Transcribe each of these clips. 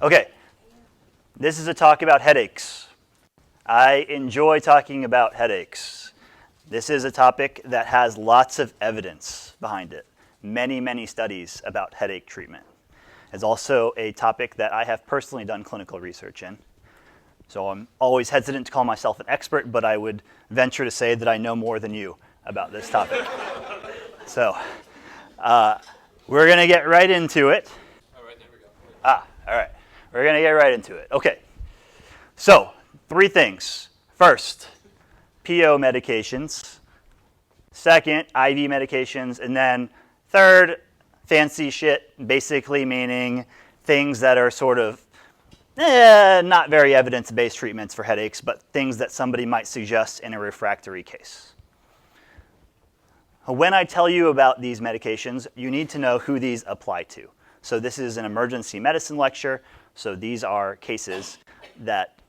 Okay, this is a talk about headaches. I enjoy talking about headaches. This is a topic that has lots of evidence behind it. Many studies about headache treatment. It's also a topic that I have personally done clinical research in. So I'm always hesitant to call myself an expert, but I would venture to say that I know more than you about this topic. So we're going to get right into it. All right, there we go. All right. We're going to get right into it. Okay. So, three things. First, PO medications. Second, IV medications. And then third, fancy shit, basically meaning things that are sort of not very evidence-based treatments for headaches, but things that somebody might suggest in a refractory case. When I tell you about these medications, you need to know who these apply to. So this is an emergency medicine lecture. So these are cases that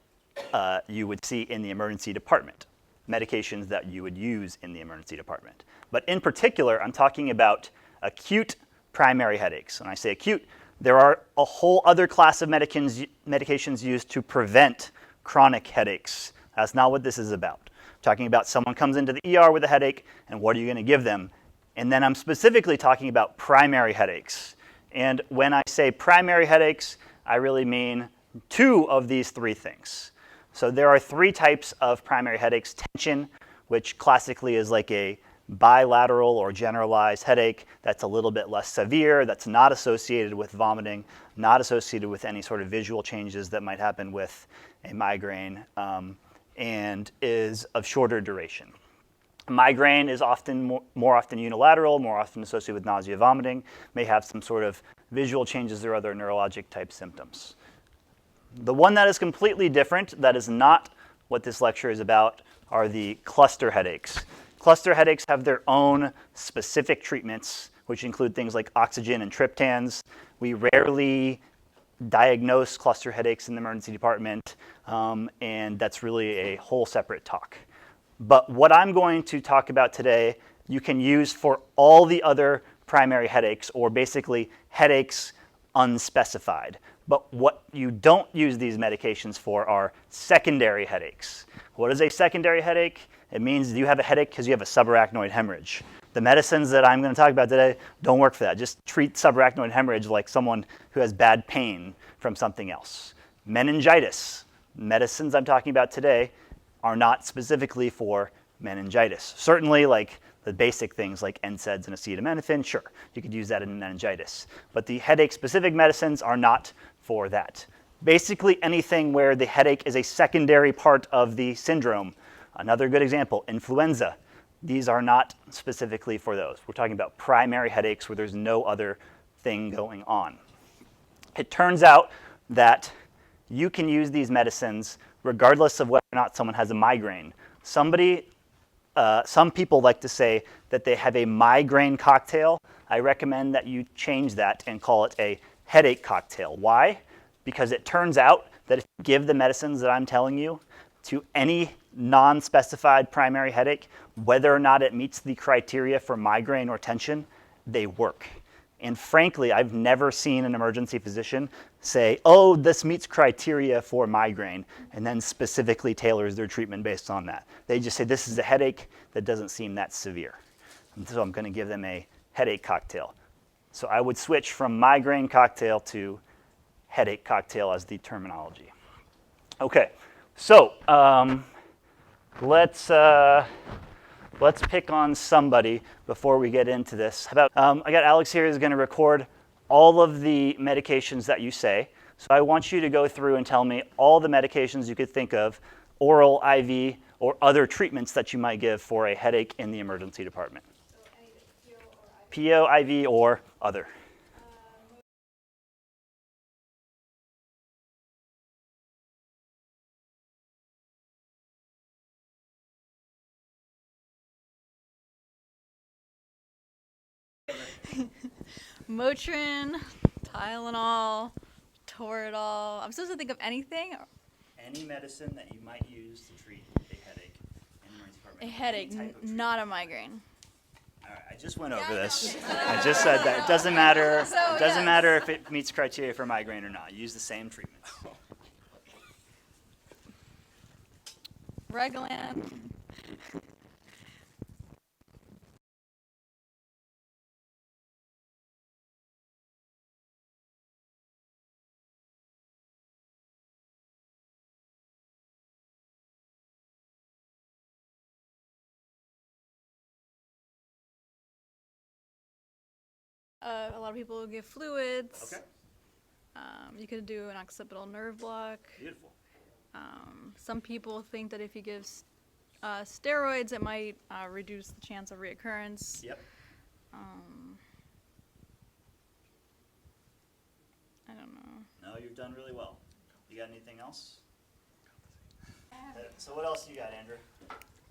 you would see in the emergency department, medications that you would use in the emergency department. But in particular, I'm talking about acute primary headaches. When I say acute, there are a whole other class of medications used to prevent chronic headaches. That's not what this is about. I'm talking about someone comes into the ER with a headache, and what are you going to give them? And then I'm specifically talking about primary headaches. And when I say primary headaches, I really mean two of these three things. So there are three types of primary headaches. Tension, which classically is like a bilateral or generalized headache that's a little bit less severe, that's not associated with vomiting, not associated with any sort of visual changes that might happen with a migraine, and is of shorter duration. Migraine is more often unilateral, more often associated with nausea, vomiting, may have some sort of visual changes or other neurologic type symptoms. The one that is completely different, that is not what this lecture is about, are the cluster headaches. Cluster headaches have their own specific treatments, which include things like oxygen and triptans. We rarely diagnose cluster headaches in the emergency department, and that's really a whole separate talk. But what I'm going to talk about today, you can use for all the other primary headaches, or basically headaches unspecified. But what you don't use these medications for are secondary headaches. What is a secondary headache? It means you have a headache because you have a subarachnoid hemorrhage. The medicines that I'm going to talk about today don't work for that. Just treat subarachnoid hemorrhage like someone who has bad pain from something else. Meningitis. Medicines I'm talking about today are not specifically for meningitis. Certainly, like the basic things like NSAIDs and acetaminophen, sure, you could use that in meningitis. But the headache-specific medicines are not for that. Basically anything where the headache is a secondary part of the syndrome. Another good example, influenza. These are not specifically for those. We're talking about primary headaches where there's no other thing going on. It turns out that you can use these medicines regardless of whether or not someone has a migraine. Some people like to say that they have a migraine cocktail. I recommend that you change that and call it a headache cocktail. Why? Because it turns out that if you give the medicines that I'm telling you to any non-specified primary headache, whether or not it meets the criteria for migraine or tension, they work. And frankly, I've never seen an emergency physician say, oh, this meets criteria for migraine, and then specifically tailors their treatment based on that. They just say, this is a headache that doesn't seem that severe. And so I'm going to give them a headache cocktail. So I would switch from migraine cocktail to headache cocktail as the terminology. Okay, so let's pick on somebody before we get into this. I got Alex here who's going to record all of the medications that you say. So I want you to go through and tell me all the medications you could think of, oral, IV, or other treatments that you might give for a headache in the emergency department. So any PO or IV? PO, IV, or other. Motrin, Tylenol, Toradol. I'm supposed to think of anything? Any medicine that you might use to treat a headache in the emergency department. A headache, not a migraine. I All right, I just went over this. I just said that it doesn't matter. So, It doesn't yes. matter if it meets criteria for migraine or not. Use the same treatment. Reglan. A lot of people will give fluids. Okay. You could do an occipital nerve block. Beautiful. Some people think that if you give steroids, it might reduce the chance of reoccurrence. Yep. I don't know. No, you've done really well. You got anything else? So what else you got, Andrew?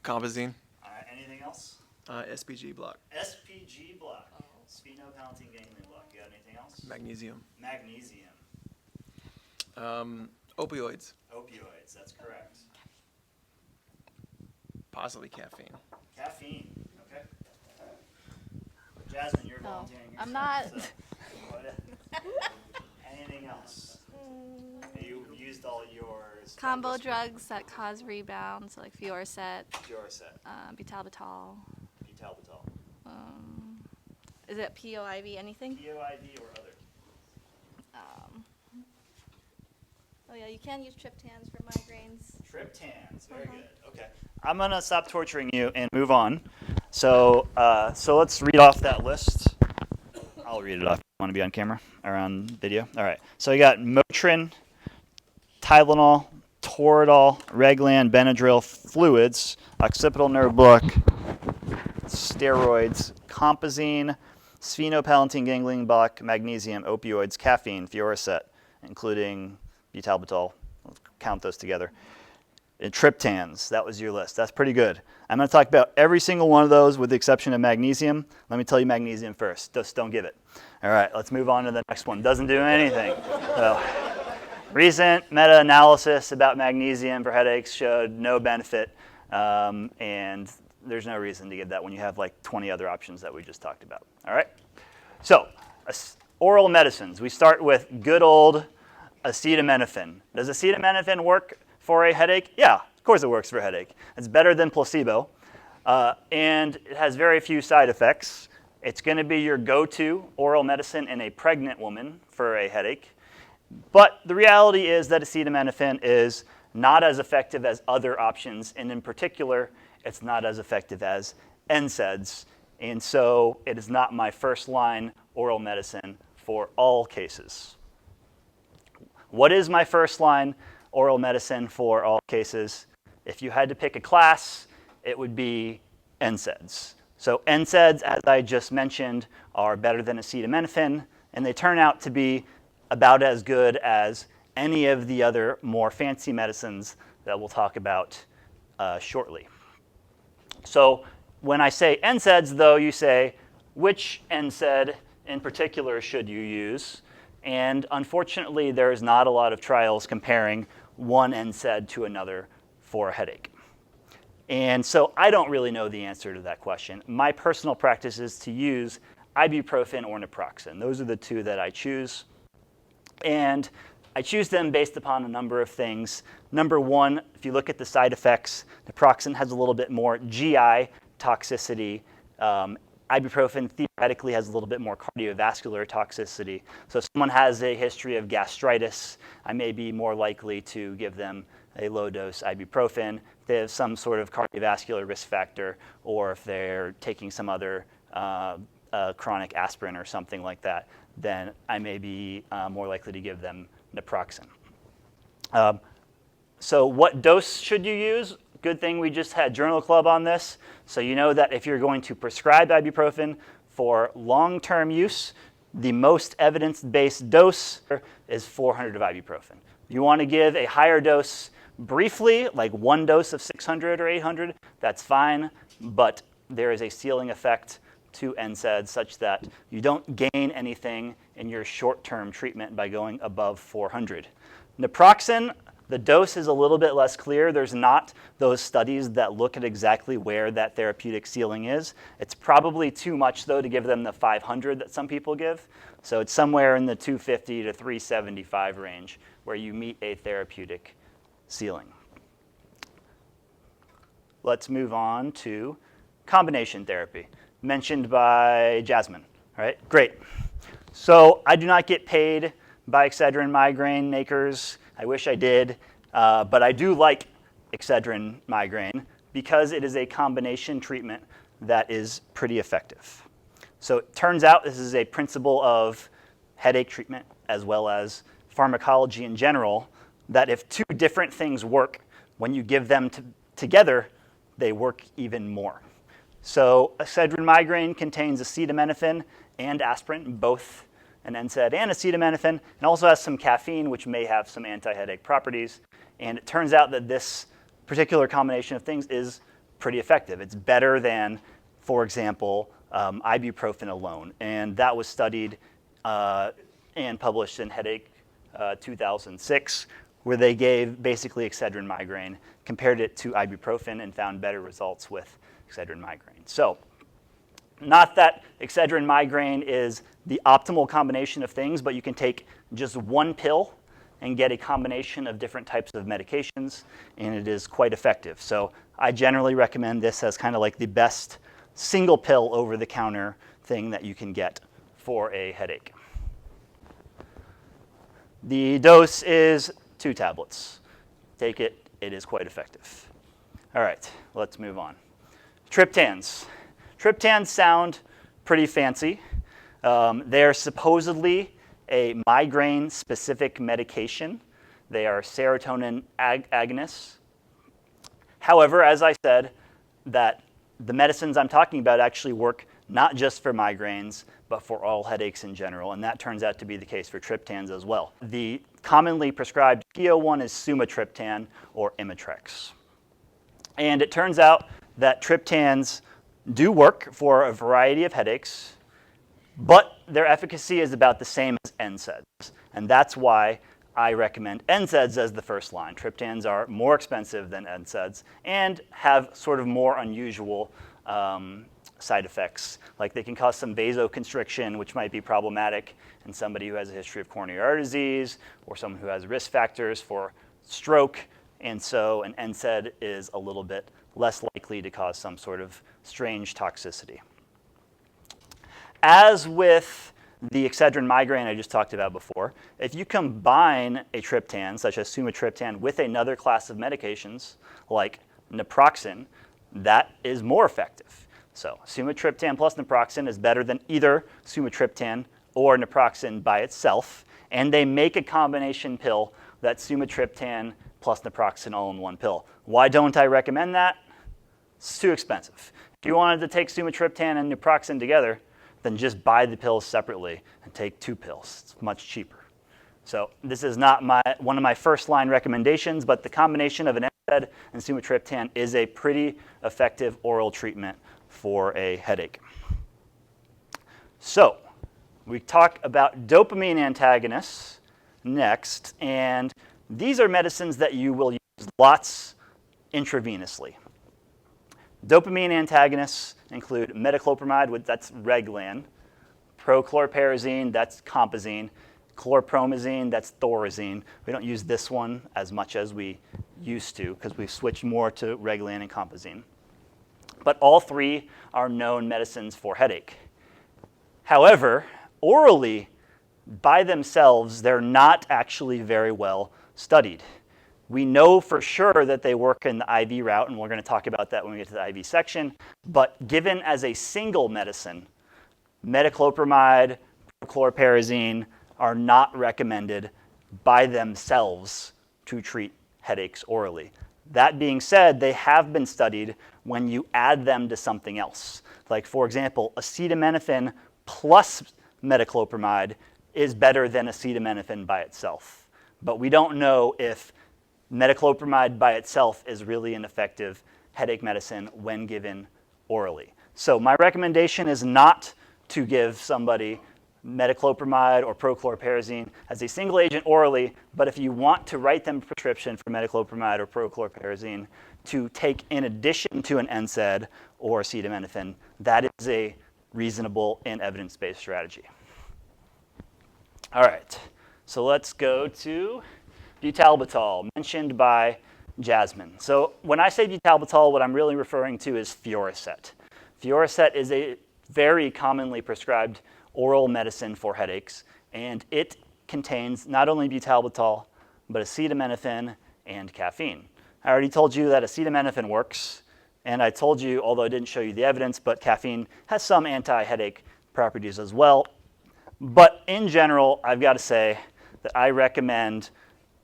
Compazine, All right. Anything else? SPG block, SPG block. Sphenopalatine ganglion block. You got anything else? magnesium, Magnesium. opioids, Opioids. That's correct. possibly caffeine. Caffeine. Okay. Jasmine, you're volunteering. I'm yourself, not. so anything else? You used all yours. Combo drugs that cause rebound, so like Fiorset, Fiorset, butalbital. butalbital, Is it POIV? Anything? POIV or other. Oh yeah, you can use triptans for migraines. Triptans. Very good. Okay. I'm gonna stop torturing you and move on. So let's read off that list. I'll read it off. Want to be on camera or on video? All right. So you got Motrin, Tylenol, Toradol, Reglan, Benadryl, fluids, occipital nerve block, steroids, Compazine, sphenopalatine ganglion block, magnesium, opioids, caffeine, Fiorset, including butalbital. We'll count those together. And triptans. That was your list. That's pretty good. I'm going to talk about every single one of those with the exception of magnesium. Let me tell you magnesium first. Just don't give it. All right, let's move on to the next one. Doesn't do anything. So, recent meta-analysis about magnesium for headaches showed no benefit, and there's no reason to give that when you have like 20 other options that we just talked about. All right? So, oral medicines. We start with good old acetaminophen. Does acetaminophen work for a headache? Yeah, of course it works for a headache. It's better than placebo, and it has very few side effects. It's going to be your go-to oral medicine in a pregnant woman for a headache. But the reality is that acetaminophen is not as effective as other options, and in particular, it's not as effective as NSAIDs. And so it is not my first-line oral medicine for all cases. What is my first-line oral medicine for all cases? If you had to pick a class, it would be NSAIDs. So NSAIDs, as I just mentioned, are better than acetaminophen, and they turn out to be about as good as any of the other more fancy medicines that we'll talk about shortly. So when I say NSAIDs, though, you say, which NSAID in particular should you use? And unfortunately, there's not a lot of trials comparing one NSAID to another for a headache. And so I don't really know the answer to that question. My personal practice is to use ibuprofen or naproxen. Those are the two that I choose. And I choose them based upon a number of things. Number one, if you look at the side effects, naproxen has a little bit more GI toxicity. Ibuprofen theoretically has a little bit more cardiovascular toxicity. So if someone has a history of gastritis, I may be more likely to give them a low-dose ibuprofen. If they have some sort of cardiovascular risk factor, or if they're taking some other chronic aspirin or something like that, then I may be more likely to give them naproxen. So what dose should you use? Good thing we just had Journal Club on this. So you know that if you're going to prescribe ibuprofen for long-term use, the most evidence-based dose is 400 of ibuprofen. If you want to give a higher dose briefly, like one dose of 600 or 800, that's fine, but there is a ceiling effect to NSAIDs such that you don't gain anything in your short-term treatment by going above 400. Naproxen, The dose is a little bit less clear. There's not those studies that look at exactly where that therapeutic ceiling is. It's probably too much, though, to give them the 500 that some people give. So it's somewhere in the 250 to 375 range where you meet a therapeutic ceiling. Let's move on to combination therapy, mentioned by Jasmine. All right, great. So I do not get paid by Excedrin migraine makers. I wish I did, but I do like Excedrin migraine because it is a combination treatment that is pretty effective. So it turns out this is a principle of headache treatment as well as pharmacology in general, that if two different things work, when you give them together, they work even more. So Excedrin migraine contains acetaminophen and aspirin, both an NSAID and acetaminophen, and also has some caffeine, which may have some anti-headache properties. And it turns out that this particular combination of things is pretty effective. It's better than, for example, ibuprofen alone. And that was studied and published in Headache 2006, where they gave basically Excedrin migraine, compared it to ibuprofen, and found better results with Excedrin migraine. So not that Excedrin migraine is the optimal combination of things, but you can take just one pill and get a combination of different types of medications, and it is quite effective. So I generally recommend this as kind of like the best single pill over-the-counter thing that you can get for a headache. The dose is 2 tablets. Take it, it is quite effective. All right, let's move on. Triptans. Triptans sound pretty fancy. They're supposedly a migraine-specific medication. They are serotonin agonists. However, as I said, that the medicines I'm talking about actually work not just for migraines, but for all headaches in general, and that turns out to be the case for triptans as well. The commonly prescribed TO one is sumatriptan or Imitrex. And it turns out that triptans do work for a variety of headaches, but their efficacy is about the same as NSAIDs. And that's why I recommend NSAIDs as the first line. Triptans are more expensive than NSAIDs and have sort of more unusual side effects. Like they can cause some vasoconstriction, which might be problematic in somebody who has a history of coronary artery disease or someone who has risk factors for stroke. And so an NSAID is a little bit less likely to cause some sort of strange toxicity. As with the Excedrin migraine I just talked about before, if you combine a triptan, such as sumatriptan, with another class of medications, like naproxen, that is more effective. So sumatriptan plus naproxen is better than either sumatriptan or naproxen by itself, and they make a combination pill that's sumatriptan plus naproxen all in one pill. Why don't I recommend that? It's too expensive. If you wanted to take sumatriptan and naproxen together, then just buy the pills separately and take 2 pills. It's much cheaper. So this is not one of my first line recommendations, but the combination of an NSAID and sumatriptan is a pretty effective oral treatment for a headache. So we talk about dopamine antagonists next, and these are medicines that you will use lots intravenously. Dopamine antagonists include metoclopramide, that's Reglan, prochlorperazine, that's Compazine, chlorpromazine, that's Thorazine. We don't use this one as much as we used to because we've switched more to Reglan and Compazine. But all 3 are known medicines for headache. However, orally, by themselves, they're not actually very well studied. We know for sure that they work in the IV route, and we're going to talk about that when we get to the IV section. But given as a single medicine, metoclopramide, chlorperazine are not recommended by themselves to treat headaches orally. That being said, they have been studied when you add them to something else. Like, for example, acetaminophen plus metoclopramide is better than acetaminophen by itself. But we don't know if metoclopramide by itself is really an effective headache medicine when given orally. So my recommendation is not to give somebody metoclopramide or prochlorperazine as a single agent orally, but if you want to write them a prescription for metoclopramide or prochlorperazine to take in addition to an NSAID or acetaminophen, that is a reasonable and evidence-based strategy. All right, so let's go to butalbital, mentioned by Jasmine. So when I say butalbital, what I'm really referring to is Fioricet. Fioricet is a very commonly prescribed oral medicine for headaches, and it contains not only butalbital, but acetaminophen and caffeine. I already told you that acetaminophen works, and I told you, although I didn't show you the evidence, but caffeine has some anti-headache properties as well. But in general, I've got to say that I recommend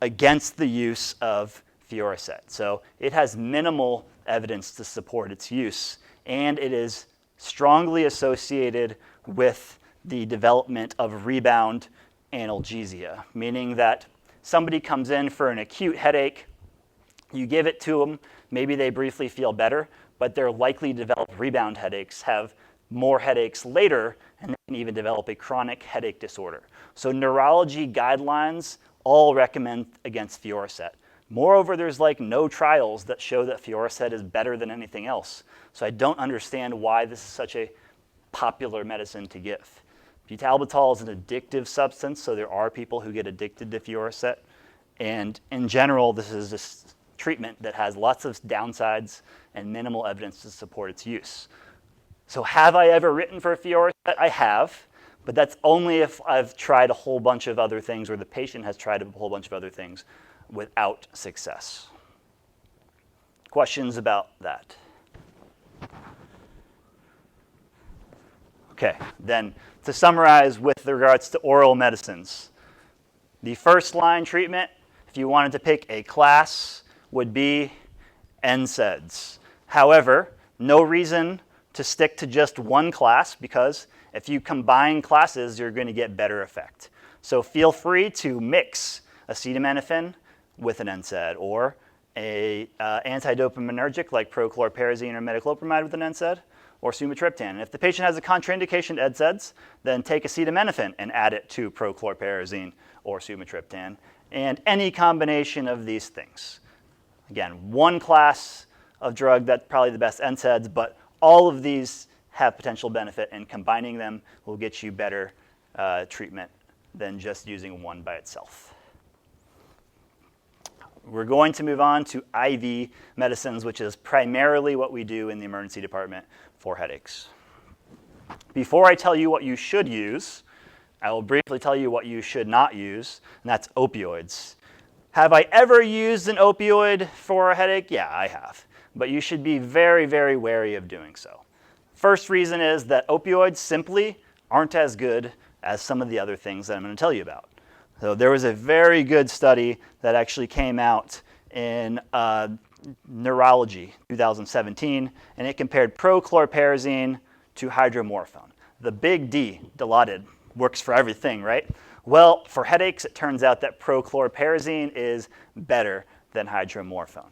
against the use of Fioricet. So it has minimal evidence to support its use, and it is strongly associated with the development of rebound analgesia, meaning that somebody comes in for an acute headache, you give it to them, maybe they briefly feel better, but they're likely to develop rebound headaches, have more headaches later, and they can even develop a chronic headache disorder. So neurology guidelines all recommend against Fioricet. Moreover, there's like no trials that show that Fioricet is better than anything else. So I don't understand why this is such a popular medicine to give. Butalbital is an addictive substance, so there are people who get addicted to Fioricet. And in general, this is a treatment that has lots of downsides and minimal evidence to support its use. So have I ever written for Fioricet? I have, but that's only if I've tried a whole bunch of other things or the patient has tried a whole bunch of other things without success. Questions about that? Okay, then to summarize with regards to oral medicines, the first line treatment, if you wanted to pick a class, would be NSAIDs. However, no reason to stick to just one class, because if you combine classes, you're going to get better effect. So feel free to mix acetaminophen with an NSAID, or a antidopaminergic like prochlorperazine or metoclopramide with an NSAID, or sumatriptan. And if the patient has a contraindication to NSAIDs, then take acetaminophen and add it to prochlorperazine or sumatriptan, and any combination of these things. Again, one class of drug, that's probably the best NSAIDs, but all of these have potential benefit, and combining them will get you better treatment than just using one by itself. We're going to move on to IV medicines, which is primarily what we do in the emergency department for headaches. Before I tell you what you should use, I will briefly tell you what you should not use, and that's opioids. Have I ever used an opioid for a headache? Yeah, I have. But you should be very, very wary of doing so. First reason is that opioids simply aren't as good as some of the other things that I'm going to tell you about. So there was a very good study that actually came out in Neurology 2017, and it compared prochlorperazine to hydromorphone. The big D, Dilaudid, works for everything, right? Well, for headaches, it turns out that prochlorperazine is better than hydromorphone.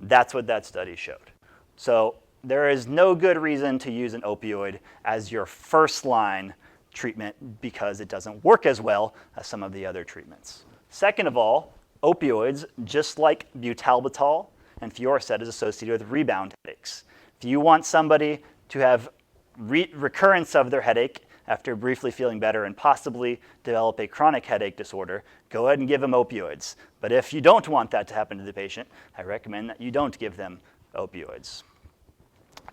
That's what that study showed. So there is no good reason to use an opioid as your first line treatment because it doesn't work as well as some of the other treatments. Second of all, opioids, just like butalbital and Fioricet, is associated with rebound headaches. If you want somebody to have recurrence of their headache after briefly feeling better and possibly develop a chronic headache disorder, go ahead and give them opioids. But if you don't want that to happen to the patient, I recommend that you don't give them opioids.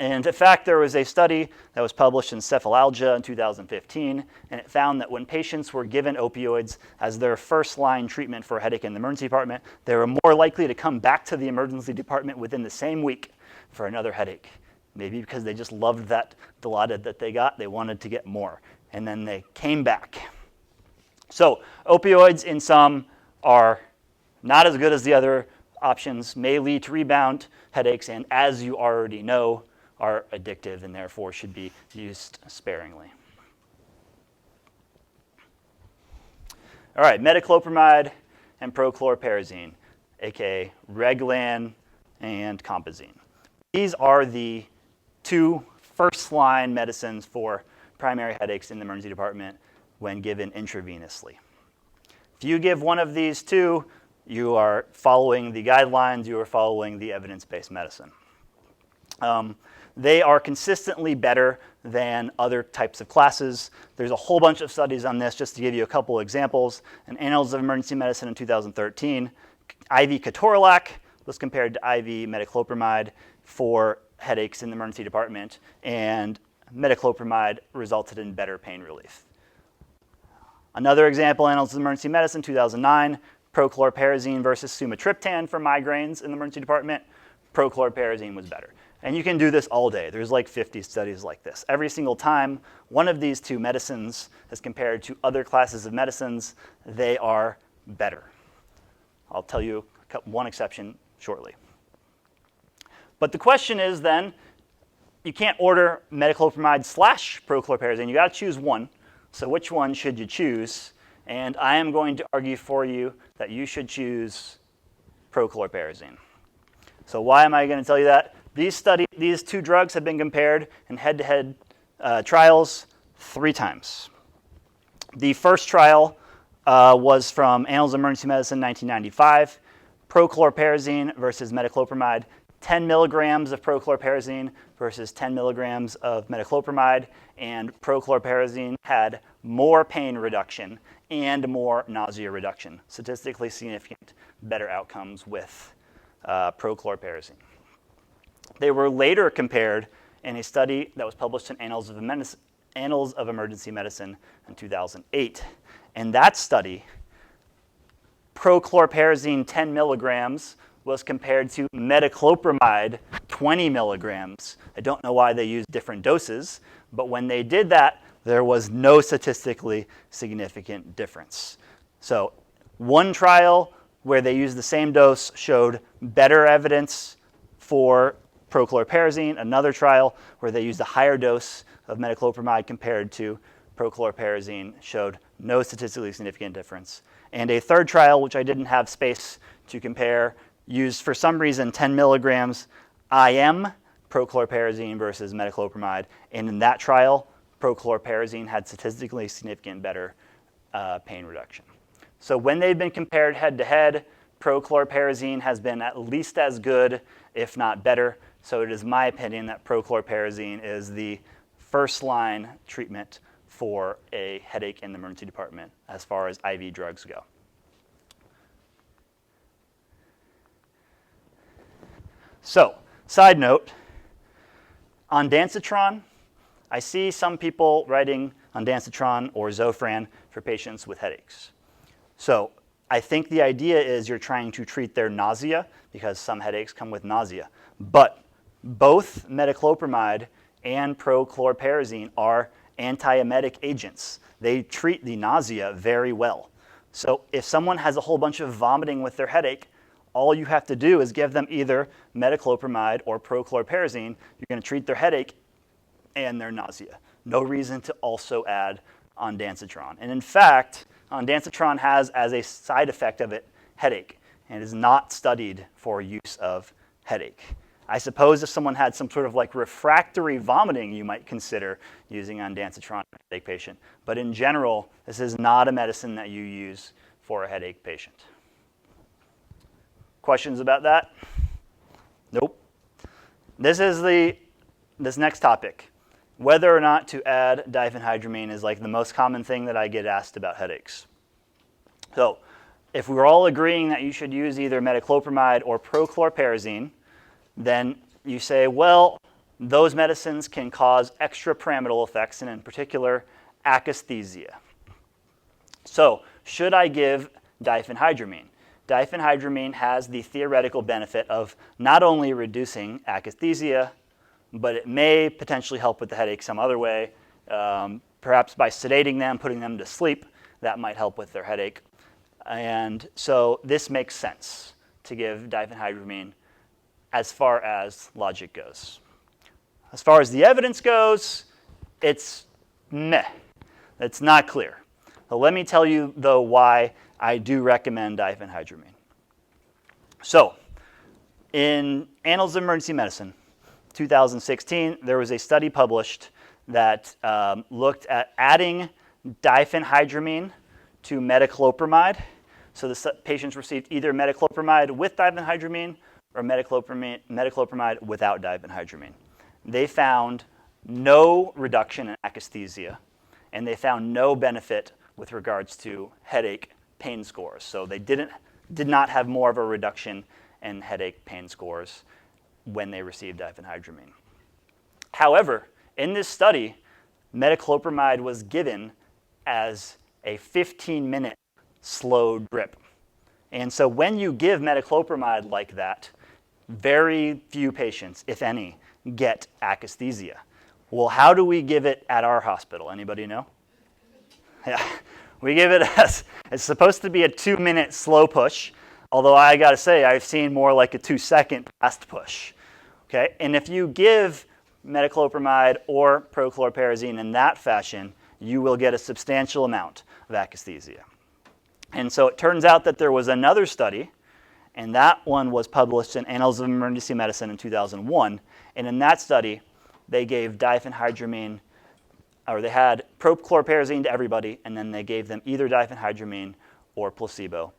And in fact, there was a study that was published in Cephalalgia in 2015, and it found that when patients were given opioids as their first-line treatment for a headache in the emergency department, they were more likely to come back to the emergency department within the same week for another headache. Maybe because they just loved that Dilaudid that they got, they wanted to get more, and then they came back. So opioids in some are not as good as the other options, may lead to rebound headaches, and as you already know, are addictive and therefore should be used sparingly. All right, metoclopramide and prochlorperazine, aka Reglan and Compazine. These are the two first-line medicines for primary headaches in the emergency department. when given intravenously. If you give one of these two, you are following the guidelines, you are following the evidence-based medicine. They are consistently better than other types of classes. There's a whole bunch of studies on this, just to give you a couple examples. In Annals of Emergency Medicine in 2013, IV ketorolac was compared to IV metoclopramide for headaches in the emergency department, and metoclopramide resulted in better pain relief. Another example, Annals of Emergency Medicine, 2009, prochlorperazine versus sumatriptan for migraines in the emergency department. Prochlorperazine was better. And you can do this all day. There's like 50 studies like this. Every single time one of these two medicines is compared to other classes of medicines, they are better. I'll tell you one exception shortly. But the question is then, you can't order metoclopramide / prochlorperazine. You got to choose one. So which one should you choose? And I am going to argue for you that you should choose prochlorperazine. So why am I going to tell you that? These two drugs have been compared in head-to-head trials 3 times. The first trial was from Annals of Emergency Medicine, 1995. Prochlorperazine versus metoclopramide. 10 milligrams of prochlorperazine versus 10 milligrams of metoclopramide, and prochlorperazine had more pain reduction and more nausea reduction. Statistically significant, better outcomes with prochlorperazine. They were later compared in a study that was published in Annals of Emergency Medicine in 2008. In that study, prochlorperazine 10 milligrams was compared to metoclopramide 20 milligrams. I don't know why they used different doses, but when they did that, there was no statistically significant difference. So one trial where they used the same dose showed better evidence for prochlorperazine. Another trial where they used a higher dose of metoclopramide compared to prochlorperazine showed no statistically significant difference. And a third trial, which I didn't have space to compare, used for some reason 10 milligrams IM prochlorperazine versus metoclopramide. And in that trial, prochlorperazine had statistically significant better pain reduction. So when they've been compared head-to-head, prochlorperazine has been at least as good, if not better. So it is my opinion that prochlorperazine is the first-line treatment for a headache in the emergency department as far as IV drugs go. So, side note, ondansetron, I see some people writing ondansetron or Zofran for patients with headaches. So, I think the idea is you're trying to treat their nausea because some headaches come with nausea. But both metoclopramide and prochlorperazine are antiemetic agents. They treat the nausea very well. So, if someone has a whole bunch of vomiting with their headache, all you have to do is give them either metoclopramide or prochlorperazine. You're going to treat their headache and their nausea. No reason to also add ondansetron. And in fact, ondansetron has as a side effect of it headache and is not studied for use of headache. I suppose if someone had some sort of like refractory vomiting, you might consider using ondansetron in a headache patient. But in general, this is not a medicine that you use for a headache patient. Questions about that? Nope. This next topic. Whether or not to add diphenhydramine is like the most common thing that I get asked about headaches. So if we're all agreeing that you should use either metoclopramide or prochlorperazine, then you say, well, those medicines can cause extrapyramidal effects, and in particular, akathisia. So should I give diphenhydramine? Diphenhydramine has the theoretical benefit of not only reducing akathisia, but it may potentially help with the headache some other way. Perhaps by sedating them, putting them to sleep, that might help with their headache. And so this makes sense to give diphenhydramine as far as logic goes. As far as the evidence goes, it's meh. It's not clear. So let me tell you, though, why I do recommend diphenhydramine. So, in Annals of Emergency Medicine, 2016, there was a study published that looked at adding diphenhydramine to metoclopramide. So the patients received either metoclopramide with diphenhydramine or metoclopramide without diphenhydramine. They found no reduction in akathisia, and they found no benefit with regards to headache pain scores. So they did not have more of a reduction in headache pain scores when they received diphenhydramine. However, in this study, metoclopramide was given as a 15-minute slow drip. And so when you give metoclopramide like that, very few patients, if any, get akathisia. Well, how do we give it at our hospital? Anybody know? Yeah, we give it as, it's supposed to be a 2-minute slow push, although I gotta say, I've seen more like a 2-second fast push. Okay, and if you give metoclopramide or prochlorperazine in that fashion, you will get a substantial amount of akathisia. And so it turns out that there was another study, and that one was published in Annals of Emergency Medicine in 2001. And in that study, they gave diphenhydramine, or they had prochlorperazine to everybody, and then they gave them either diphenhydramine or placebo.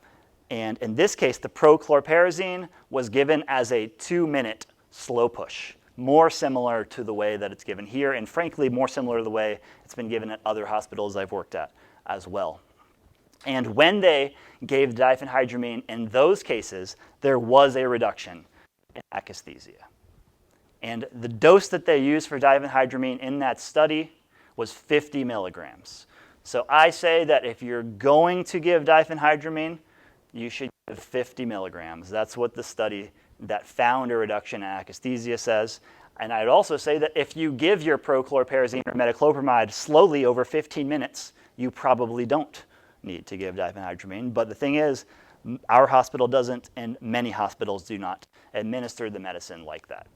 And in this case, the prochlorperazine was given as a 2-minute slow push, more similar to the way that it's given here, and frankly, more similar to the way it's been given at other hospitals I've worked at as well. And when they gave diphenhydramine in those cases, there was a reduction in akathisia. And the dose that they used for diphenhydramine in that study was 50 milligrams. So I say that if you're going to give diphenhydramine, you should give 50 milligrams. That's what the study that found a reduction in akathisia says. And I'd also say that if you give your prochlorperazine or metoclopramide slowly over 15 minutes, you probably don't need to give diphenhydramine. But the thing is, our hospital doesn't, and many hospitals do not administer the medicine like that.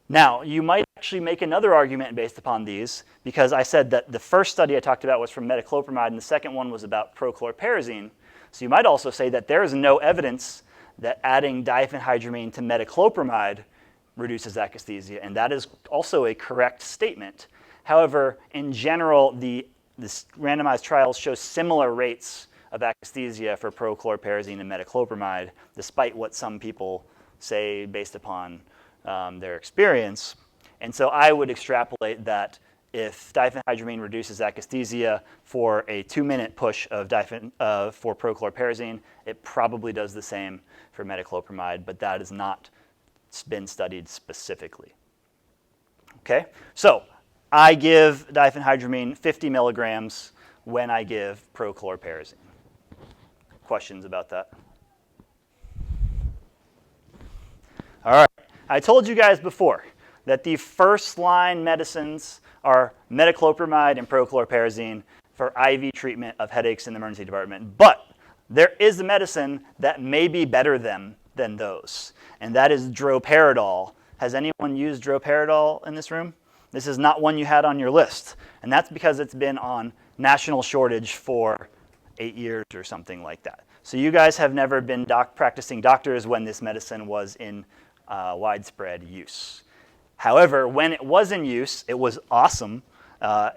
Now, you might actually make another argument based upon these, because I said that the first study I talked about was from metoclopramide, and the second one was about prochlorperazine. So you might also say that there is no evidence that adding diphenhydramine to metoclopramide reduces akathisia, and that is also a correct statement. However, in general, this randomized trials show similar rates of akathisia for prochlorperazine and metoclopramide, despite what some people say based upon their experience. And so I would extrapolate that if diphenhydramine reduces akathisia for a 2-minute push of for prochlorperazine, it probably does the same for metoclopramide, but that has not been studied specifically. Okay, so I give diphenhydramine 50 milligrams when I give prochlorperazine. Questions about that? All right, I told you guys before that the first-line medicines are metoclopramide and prochlorperazine for IV treatment of headaches in the emergency department. But there is a medicine that may be better than those, and that is droperidol. Has anyone used droperidol in this room? This is not one you had on your list, and that's because it's been on national shortage for 8 years or something like that. So you guys have never been practicing doctors when this medicine was in widespread use. However, when it was in use, it was awesome.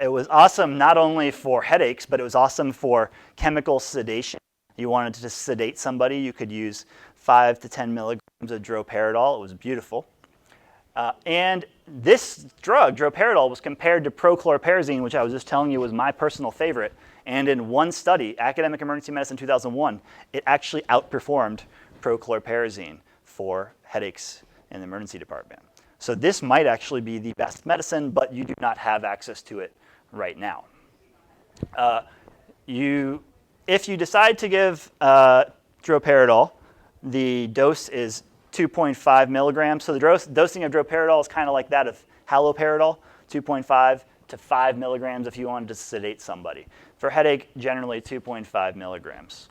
It was awesome not only for headaches, but it was awesome for chemical sedation. You wanted to sedate somebody, you could use 5 to 10 milligrams of droperidol. It was beautiful. And this drug, droperidol, was compared to prochlorperazine, which I was just telling you was my personal favorite. And in one study, Academic Emergency Medicine 2001, it actually outperformed prochlorperazine for headaches in the emergency department. So this might actually be the best medicine, but you do not have access to it right now. If you decide to give droperidol, the dose is 2.5 milligrams. So the dosing of droperidol is kind of like that of haloperidol, 2.5 to 5 milligrams if you wanted to sedate somebody. For headache, generally 2.5 milligrams.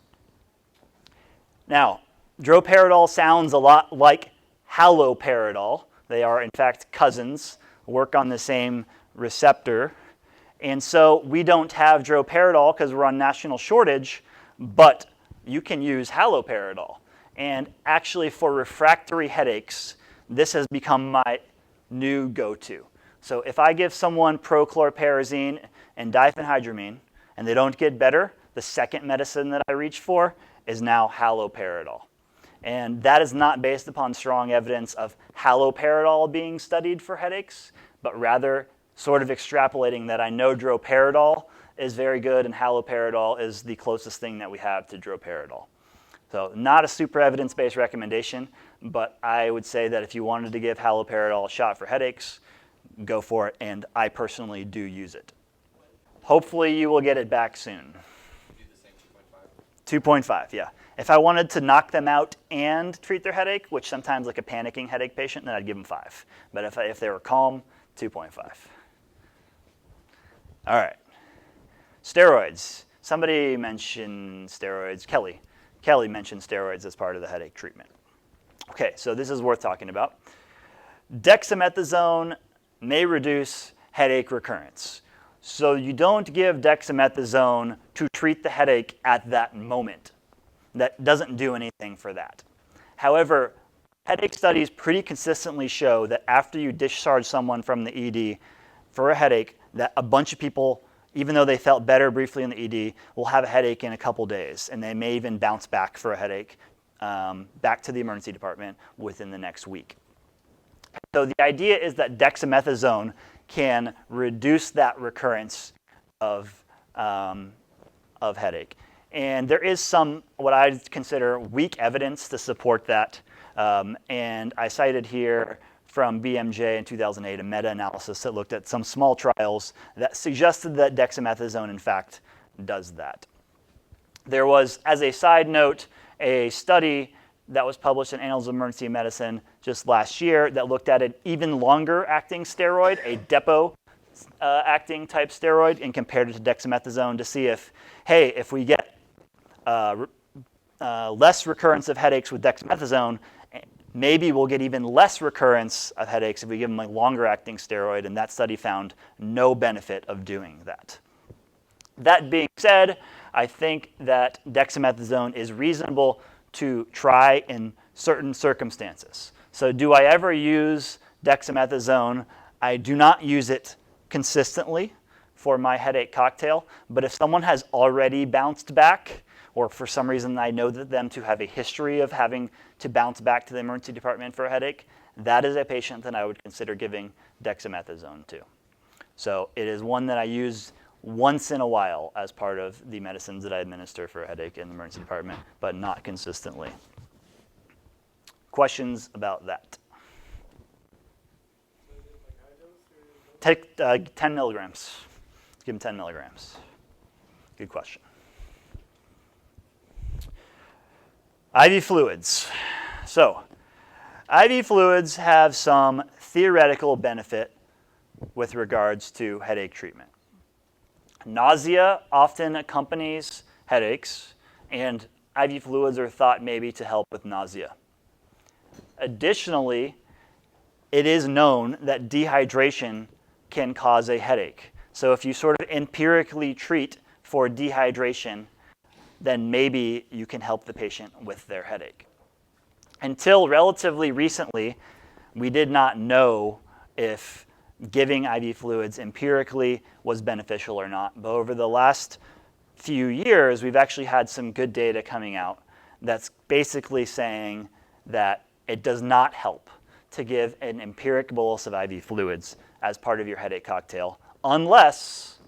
Now, droperidol sounds a lot like haloperidol. They are, in fact, cousins, work on the same receptor. And so we don't have droperidol because we're on national shortage, but you can use haloperidol. And actually, for refractory headaches, this has become my new go-to. So if I give someone prochlorperazine and diphenhydramine, and they don't get better, the second medicine that I reach for is now haloperidol. And that is not based upon strong evidence of haloperidol being studied for headaches, but rather sort of extrapolating that I know droperidol is very good and haloperidol is the closest thing that we have to droperidol. So not a super evidence-based recommendation, but I would say that if you wanted to give haloperidol a shot for headaches, go for it, and I personally do use it. Hopefully you will get it back soon. 2.5, yeah. If I wanted to knock them out and treat their headache, which sometimes like a panicking headache patient, then I'd give them 5. But if they were calm, 2.5. All right. Steroids. Somebody mentioned steroids. Kelly mentioned steroids as part of the headache treatment. Okay, so this is worth talking about. Dexamethasone may reduce headache recurrence. So you don't give dexamethasone to treat the headache at that moment. That doesn't do anything for that. However, headache studies pretty consistently show that after you discharge someone from the ED for a headache, that a bunch of people, even though they felt better briefly in the ED, will have a headache in a couple days, and they may even bounce back for a headache back to the emergency department within the next week. So the idea is that dexamethasone can reduce that recurrence of headache. And there is some, what I consider, weak evidence to support that. And I cited here from BMJ in 2008 a meta-analysis that looked at some small trials that suggested that dexamethasone, in fact, does that. There was, as a side note, a study that was published in Annals of Emergency Medicine just last year that looked at an even longer acting steroid, a depot acting type steroid, and compared it to dexamethasone to see if, hey, if we get less recurrence of headaches with dexamethasone, maybe we'll get even less recurrence of headaches if we give them a longer acting steroid, and that study found no benefit of doing that. That being said, I think that dexamethasone is reasonable to try in certain circumstances. So do I ever use dexamethasone? I do not use it consistently for my headache cocktail, but if someone has already bounced back, or for some reason I know them to have a history of having to bounce back to the emergency department for a headache, that is a patient that I would consider giving dexamethasone to. So it is one that I use once in a while as part of the medicines that I administer for a headache in the emergency department, but not consistently. Questions about that? Take 10 milligrams. Give them 10 milligrams. Good question. IV fluids. So, IV fluids have some theoretical benefit with regards to headache treatment. Nausea often accompanies headaches, and IV fluids are thought maybe to help with nausea. Additionally, it is known that dehydration can cause a headache. So if you sort of empirically treat for dehydration, then maybe you can help the patient with their headache. Until relatively recently, we did not know if giving IV fluids empirically was beneficial or not. But over the last few years, we've actually had some good data coming out that's basically saying that it does not help to give an empiric bolus of IV fluids as part of your headache cocktail unless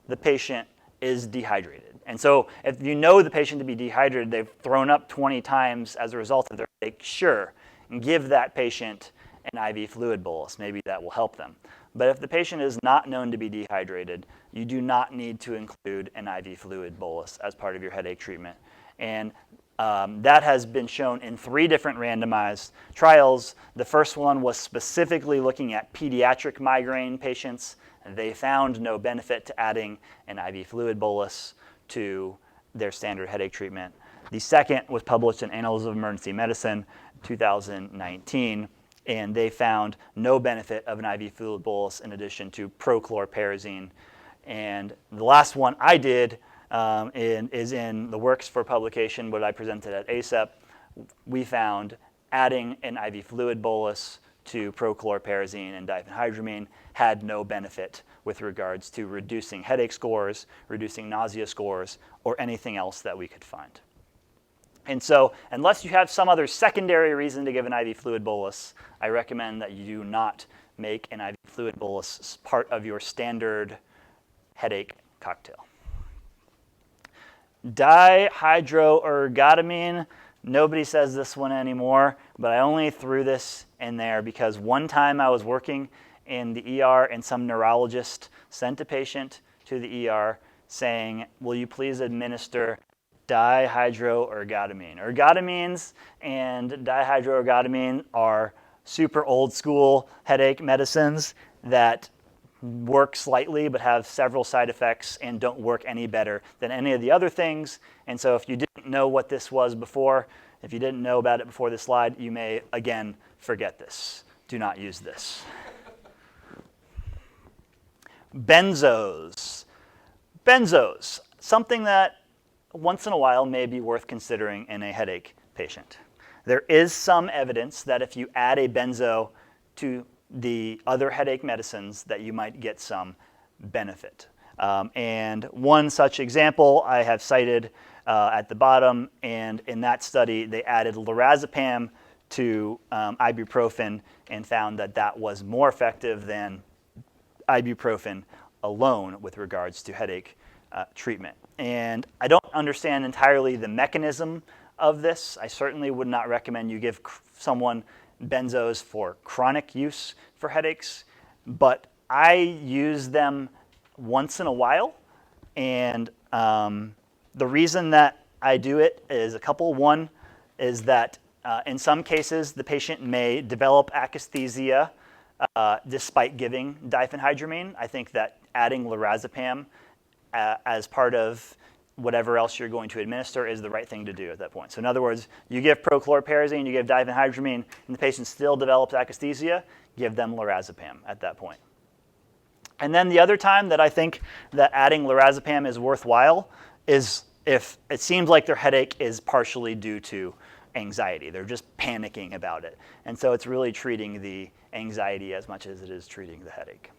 the patient is dehydrated. And so if you know the patient to be dehydrated, they've thrown up 20 times as a result of their headache, sure, give that patient an IV fluid bolus. Maybe that will help them. But if the patient is not known to be dehydrated, you do not need to include an IV fluid bolus as part of your headache treatment. And that has been shown in 3 different randomized trials. The first one was specifically looking at pediatric migraine patients. They found no benefit to adding an IV fluid bolus to their standard headache treatment. The second was published in Annals of Emergency Medicine 2019, and they found no benefit of an IV fluid bolus in addition to prochlorperazine. And the last one I did is in the works for publication, what I presented at ACEP. We found adding an IV fluid bolus to prochlorperazine and diphenhydramine had no benefit with regards to reducing headache scores, reducing nausea scores, or anything else that we could find. And so unless you have some other secondary reason to give an IV fluid bolus, I recommend that you do not make an IV fluid bolus part of your standard headache cocktail. Dihydroergotamine, nobody says this one anymore, but I only threw this in there because one time I was working in the ER and some neurologist sent a patient to the ER saying, will you please administer dihydroergotamine. Ergotamines and dihydroergotamine are super old school headache medicines that work slightly but have several side effects and don't work any better than any of the other things. And so if you didn't know what this was before, if you didn't know about it before this slide, you may, again, forget this. Do not use this. Benzos. Benzos, something that once in a while may be worth considering in a headache patient. There is some evidence that if you add a benzo to the other headache medicines that you might get some benefit. And one such example I have cited at the bottom, and in that study they added lorazepam to ibuprofen and found that that was more effective than ibuprofen alone with regards to headache treatment. And I don't understand entirely the mechanism of this. I certainly would not recommend you give someone benzos for chronic use for headaches, but I use them once in a while. And the reason that I do it is a couple. One is that in some cases the patient may develop akathisia despite giving diphenhydramine. I think that adding lorazepam as part of whatever else you're going to administer is the right thing to do at that point. So in other words, you give prochlorperazine, you give diphenhydramine, and the patient still develops akathisia, give them lorazepam at that point. And then the other time that I think that adding lorazepam is worthwhile is if it seems like their headache is partially due to anxiety. They're just panicking about it. And so it's really treating the anxiety as much as it is treating the headache.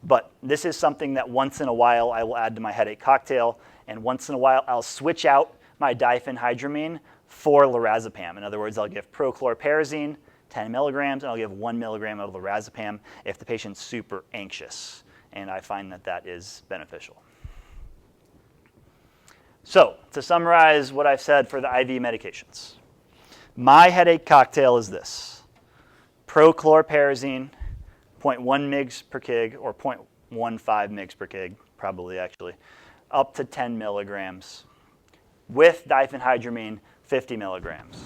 But this is something that once in a while I will add to my headache cocktail, and once in a while I'll switch out my diphenhydramine for lorazepam. In other words, I'll give prochlorperazine, 10 milligrams, and I'll give 1 milligram of lorazepam if the patient's super anxious. And I find that that is beneficial. So to summarize what I've said for the IV medications, my headache cocktail is this: prochlorperazine, 0.1 mg per kg, or 0.15 mg per kg, probably actually, up to 10 milligrams, with diphenhydramine, 50 milligrams.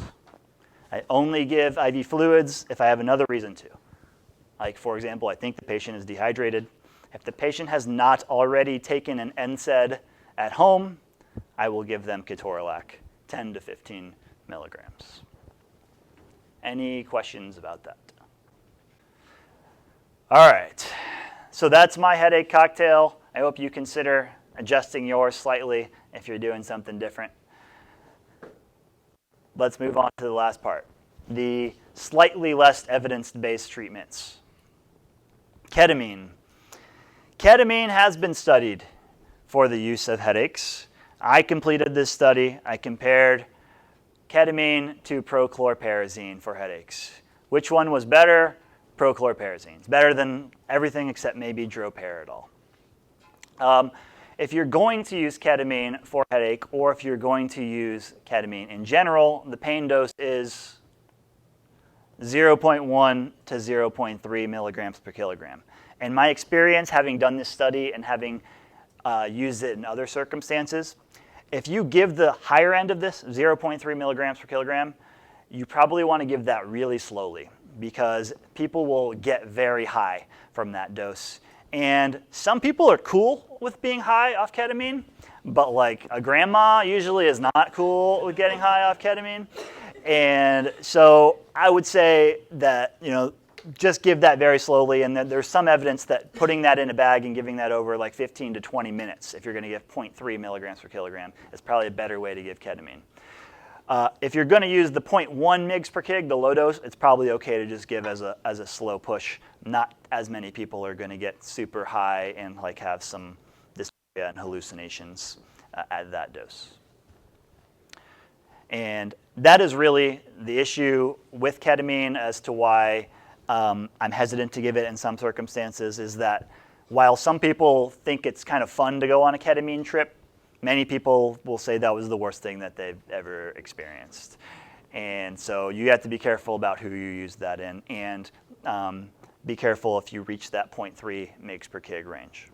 I only give IV fluids if I have another reason to. Like, for example, I think the patient is dehydrated. If the patient has not already taken an NSAID at home, I will give them ketorolac, 10 to 15 milligrams. Any questions about that? All right, so that's my headache cocktail. I hope you consider adjusting yours slightly if you're doing something different. Let's move on to the last part, the slightly less evidence-based treatments. Ketamine. Ketamine has been studied for the use of headaches. I completed this study. I compared ketamine to prochlorperazine for headaches. Which one was better? Prochlorperazine. It's better than everything except maybe droperidol. If you're going to use ketamine for headache, or if you're going to use ketamine in general, the pain dose is 0.1 to 0.3 milligrams per kilogram. In my experience, having done this study and having used it in other circumstances, if you give the higher end of this, 0.3 milligrams per kilogram, you probably want to give that really slowly, because people will get very high from that dose. And some people are cool with being high off ketamine, but like a grandma usually is not cool with getting high off ketamine. And so I would say that, just give that very slowly, and then there's some evidence that putting that in a bag and giving that over like 15 to 20 minutes, if you're going to give 0.3 milligrams per kilogram, is probably a better way to give ketamine. If you're going to use the 0.1 mg per kg, the low dose, it's probably okay to just give as a slow push. Not as many people are going to get super high and like have some dysphoria and hallucinations at that dose. And that is really the issue with ketamine as to why I'm hesitant to give it in some circumstances, is that while some people think it's kind of fun to go on a ketamine trip, many people will say that was the worst thing that they've ever experienced. And so you have to be careful about who you use that in, and be careful if you reach that 0.3 mg per kg range.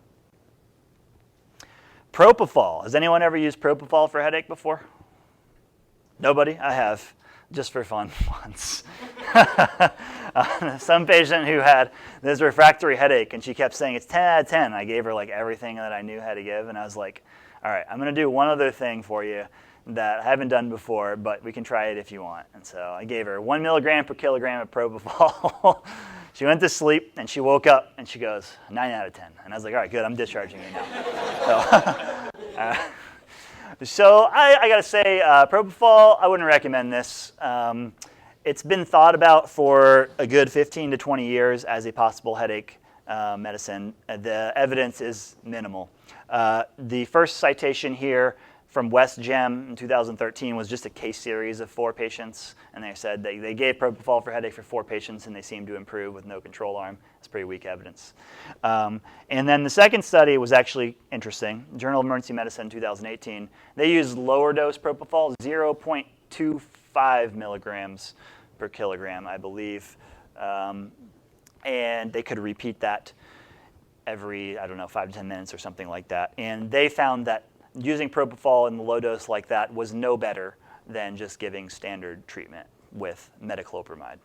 Propofol. Has anyone ever used propofol for headache before? Nobody? I have, just for fun once. Some patient who had this refractory headache, and she kept saying it's 10 out of 10. I gave her like everything that I knew how to give, and I was like, all right, I'm going to do one other thing for you that I haven't done before, but we can try it if you want. And so I gave her 1 milligram per kilogram of propofol. She went to sleep, and she woke up, and she goes, 9 out of 10. And I was like, all right, good, I'm discharging you now. So I got to say, propofol, I wouldn't recommend this. It's been thought about for a good 15 to 20 years as a possible headache medicine. The evidence is minimal. The first citation here from West Gem in 2013 was just a case series of 4 patients, and they said they gave propofol for headache for 4 patients, and they seemed to improve with no control arm. It's pretty weak evidence. And then the second study was actually interesting. Journal of Emergency Medicine 2018. They used lower dose propofol, 0.25 milligrams per kilogram, I believe, and they could repeat that every, 5 to 10 minutes or something like that. And they found that using propofol in the low dose like that was no better than just giving standard treatment with metoclopramide.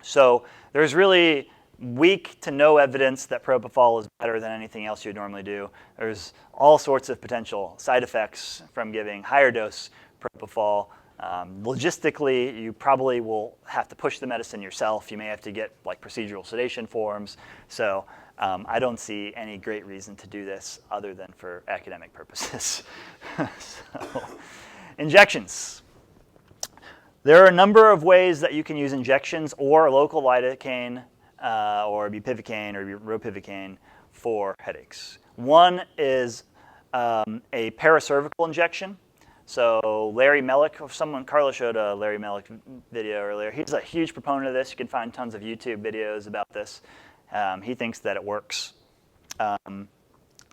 So there's really weak to no evidence that propofol is better than anything else you'd normally do. There's all sorts of potential side effects from giving higher dose propofol. Logistically, you probably will have to push the medicine yourself. You may have to get like procedural sedation forms. So I don't see any great reason to do this other than for academic purposes. So, injections. There are a number of ways that you can use injections or local lidocaine or bupivacaine or ropivacaine for headaches. One is a paracervical injection. So Larry Mellick, Carla showed a Larry Mellick video earlier. He's a huge proponent of this. You can find tons of YouTube videos about this. He thinks that it works. I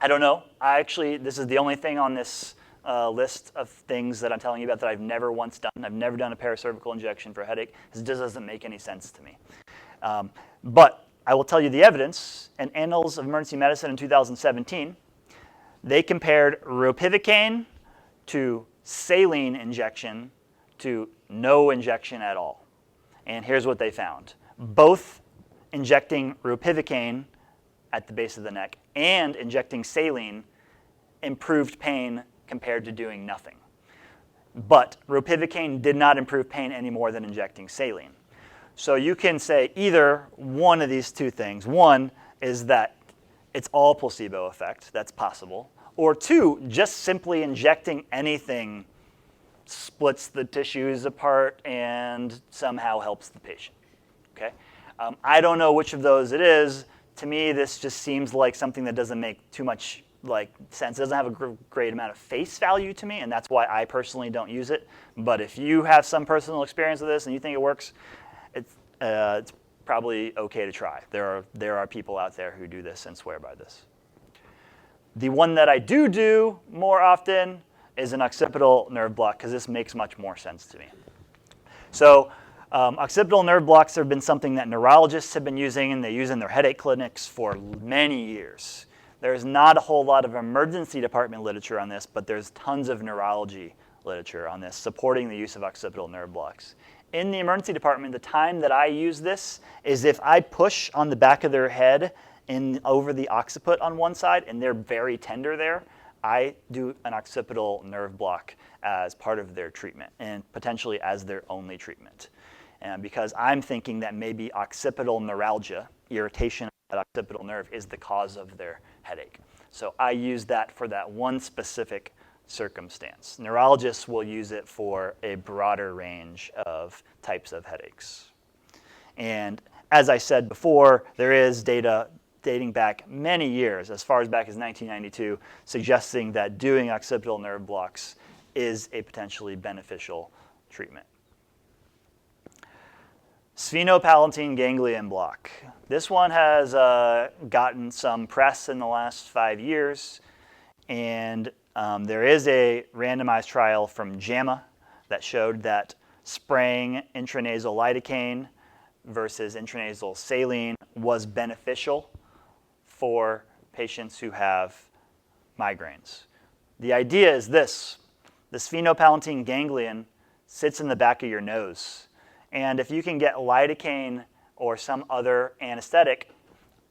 don't know. This is the only thing on this list of things that I'm telling you about that I've never once done. I've never done a paracervical injection for a headache. This just doesn't make any sense to me. But I will tell you the evidence. In Annals of Emergency Medicine in 2017, they compared ropivacaine to saline injection to no injection at all. And here's what they found. Both injecting ropivacaine at the base of the neck and injecting saline improved pain compared to doing nothing. But ropivacaine did not improve pain any more than injecting saline. So you can say either one of these two things. One is that it's all placebo effect. That's possible. Or 2, just simply injecting anything splits the tissues apart and somehow helps the patient. Okay? I don't know which of those it is. To me, this just seems like something that doesn't make too much sense. It doesn't have a great amount of face value to me, and that's why I personally don't use it. But if you have some personal experience with this and you think it works, it's probably okay to try. There are people out there who do this and swear by this. The one that I do more often is an occipital nerve block, because this makes much more sense to me. So occipital nerve blocks have been something that neurologists have been using, and they use in their headache clinics for many years. There's not a whole lot of emergency department literature on this, but there's tons of neurology literature on this supporting the use of occipital nerve blocks. In the emergency department, the time that I use this is if I push on the back of their head over the occiput on one side, and they're very tender there, I do an occipital nerve block as part of their treatment, and potentially as their only treatment. And because I'm thinking that maybe occipital neuralgia, irritation of that occipital nerve, is the cause of their headache. So I use that for that one specific circumstance. Neurologists will use it for a broader range of types of headaches. And as I said before, there is data dating back many years, as far as back as 1992, suggesting that doing occipital nerve blocks is a potentially beneficial treatment. Sphenopalatine ganglion block. This one has gotten some press in the last 5 years, and there is a randomized trial from JAMA that showed that spraying intranasal lidocaine versus intranasal saline was beneficial for patients who have migraines. The idea is this: the sphenopalatine ganglion sits in the back of your nose. And if you can get lidocaine or some other anesthetic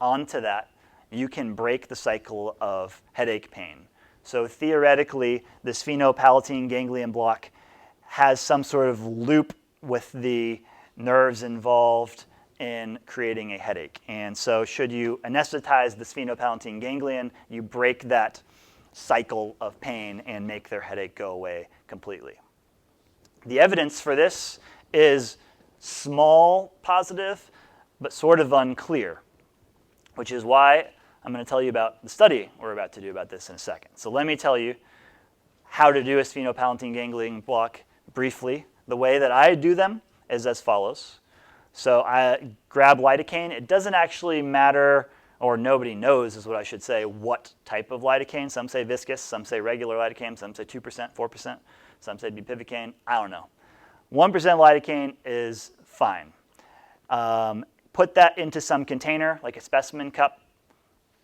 onto that, you can break the cycle of headache pain. So theoretically, the sphenopalatine ganglion block has some sort of loop with the nerves involved in creating a headache. And so should you anesthetize the sphenopalatine ganglion, you break that cycle of pain and make their headache go away completely. The evidence for this is small positive, but sort of unclear, which is why I'm going to tell you about the study we're about to do about this in a second. So let me tell you how to do a sphenopalatine ganglion block briefly. The way that I do them is as follows. So I grab lidocaine. It doesn't actually matter, or nobody knows is what I should say, what type of lidocaine. Some say viscous, some say regular lidocaine, some say 2%, 4%, some say bupivacaine. I don't know. 1% lidocaine is fine. Put that into some container, like a specimen cup.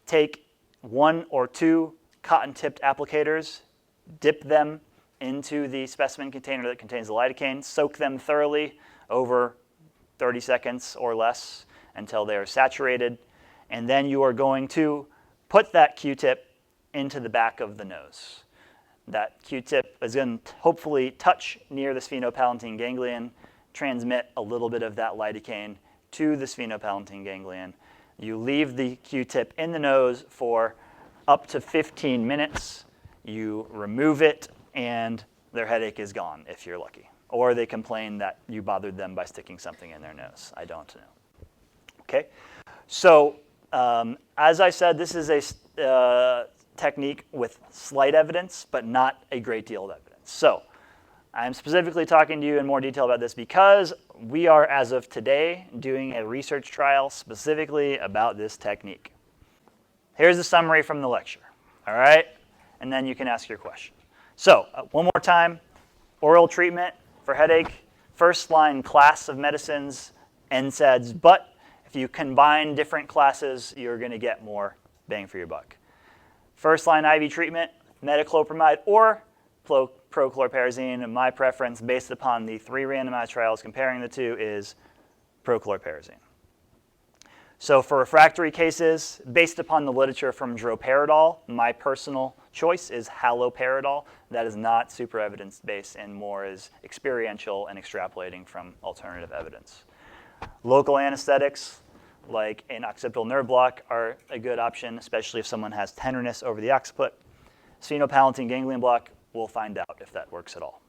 Take 1 or 2 cotton-tipped applicators, dip them into the specimen container that contains the lidocaine, soak them thoroughly over 30 seconds or less until they are saturated, and then you are going to put that Q-tip into the back of the nose. That Q-tip is going to hopefully touch near the sphenopalatine ganglion, transmit a little bit of that lidocaine to the sphenopalatine ganglion. You leave the Q-tip in the nose for up to 15 minutes. You remove it, and their headache is gone if you're lucky. Or they complain that you bothered them by sticking something in their nose. I don't know. Okay? So as I said, this is a technique with slight evidence, but not a great deal of evidence. So I'm specifically talking to you in more detail about this because we are, as of today, doing a research trial specifically about this technique. Here's the summary from the lecture, all right? And then you can ask your question. So one more time, oral treatment for headache, first-line class of medicines, NSAIDs, but if you combine different classes, you're going to get more bang for your buck. First-line IV treatment, metoclopramide or prochlorperazine, and my preference based upon the 3 randomized trials comparing the two is prochlorperazine. So for refractory cases, based upon the literature from droperidol, my personal choice is haloperidol. That is not super evidence-based and more is experiential and extrapolating from alternative evidence. Local anesthetics, like an occipital nerve block, are a good option, especially if someone has tenderness over the occiput. Sphenopalatine ganglion block, we'll find out if that works at all.